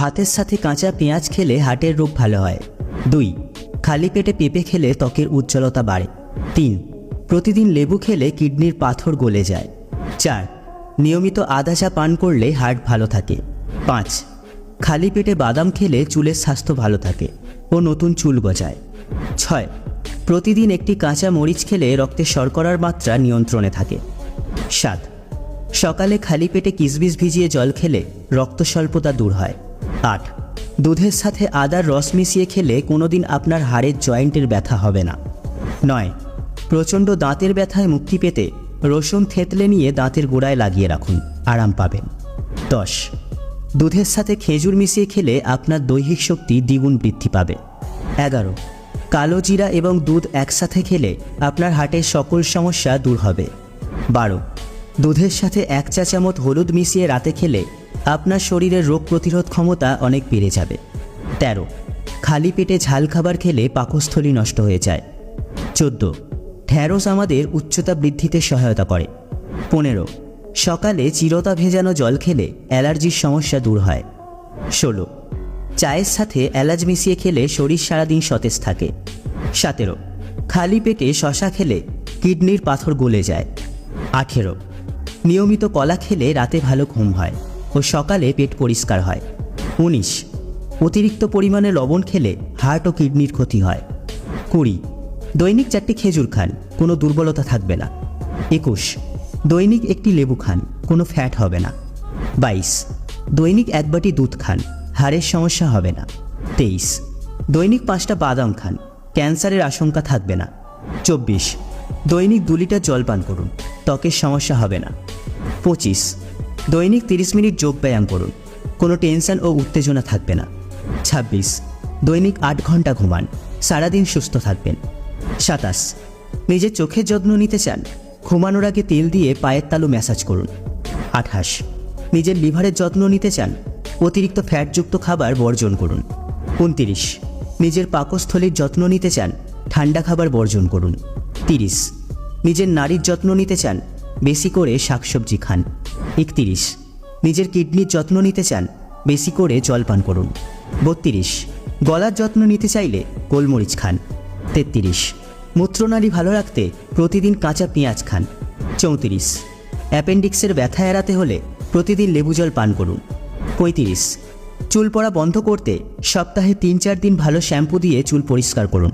ভাতের সাথে কাঁচা পেঁয়াজ খেলে হার্টের রোগ ভালো হয়। 2. খালি পেটে পেঁপে খেলে ত্বকের উজ্জ্বলতা বাড়ে। 3. প্রতিদিন লেবু খেলে কিডনির পাথর গলে যায়। 4. নিয়মিত আদা চা পান করলে হার্ট ভালো থাকে। 5. খালি পেটে বাদাম খেলে চুলের স্বাস্থ্য ভালো থাকে ও নতুন চুল গজায়। 6. প্রতিদিন একটি কাঁচা মরিচ খেলে রক্তে শর্করার মাত্রা নিয়ন্ত্রণে থাকে। 7. সকালে খালি পেটে কিশমিশ ভিজিয়ে জল খেলে রক্ত স্বল্পতা দূর হয়। 8. দুধের সাথে আদার রস মিশিয়ে খেলে কোনোদিন আপনার হাড়ের জয়েন্টের ব্যথা হবে না। 9. প্রচণ্ড দাঁতের ব্যথায় মুক্তি পেতে রসুন থেতলে নিয়ে দাঁতের গোড়ায় লাগিয়ে রাখুন, আরাম পাবেন। 10. দুধের সাথে খেজুর মিশিয়ে খেলে আপনার দৈহিক শক্তি দ্বিগুণ বৃদ্ধি পাবে। 11. কালো জিরা এবং দুধ একসাথে খেলে আপনার হার্টের সকল সমস্যা দূর হবে। 12. দুধের সাথে 1 চা চামচ হলুদ মিশিয়ে রাতে খেলে আপনার শরীরের রোগ প্রতিরোধ ক্ষমতা অনেক বেড়ে যাবে। 13. খালি পেটে ঝাল খাবার খেলে পাকস্থলী নষ্ট হয়ে যায়। 14. ঢ্যাঁড়স আমাদের উচ্চতা বৃদ্ধিতে সহায়তা করে। 15. সকালে চিরতা ভেজানো জল খেলে অ্যালার্জির সমস্যা দূর হয়। 16. চায়ের সাথে এলাচ মিশিয়ে খেলে শরীর সারাদিন সতেজ থাকে। 17. খালি পেটে শশা খেলে কিডনির পাথর গলে যায়। 18. নিয়মিত কলা খেলে রাতে ভালো ঘুম হয় ও সকালে পেট পরিষ্কার হয়। 19. অতিরিক্ত পরিমাণে লবণ খেলে হার্ট ও কিডনির ক্ষতি হয়। 20. দৈনিক 4টি খেজুর খান, কোনো দুর্বলতা থাকবে না। 21. দৈনিক একটি লেবু খান, কোনো ফ্যাট হবে না। 22. দৈনিক 1 বাটি দুধ খান, হাড়ের সমস্যা হবে না। 23. দৈনিক 5টা বাদাম খান, ক্যান্সারের আশঙ্কা থাকবে না। 24. দৈনিক 2 লিটার জল পান করুন, ত্বকের সমস্যা হবে না। 25. দৈনিক 30 মিনিট যোগ ব্যায়াম করুন, কোনো টেনশন ও উত্তেজনা থাকবে না। 26. দৈনিক 8 ঘন্টা ঘুমান, সারাদিন সুস্থ থাকবেন। 27. নিজের চোখের যত্ন নিতে চান, ঘুমানোর আগে তেল দিয়ে পায়ের তালু ম্যাসাজ করুন। 28. নিজের লিভারের যত্ন নিতে চান, অতিরিক্ত ফ্যাটযুক্ত খাবার বর্জন করুন। 29. নিজের পাকস্থলীর যত্ন নিতে চান, ঠান্ডা খাবার বর্জন করুন। 30. নিজের নারীর যত্ন নিতে চান, বেশি করে শাকসবজি খান। 31. নিজের কিডনির যত্ন নিতে চান, বেশি করে জল পান করুন। 32. গলার যত্ন নিতে চাইলে গোলমরিচ খান। 33. মূত্রনালী ভালো রাখতে প্রতিদিন কাঁচা পেঁয়াজ খান। 34. অ্যাপেন্ডিক্সের ব্যথা এড়াতে হলে প্রতিদিন লেবু জল পান করুন। 35. চুল পড়া বন্ধ করতে সপ্তাহে 3-4 দিন ভালো শ্যাম্পু দিয়ে চুল পরিষ্কার করুন।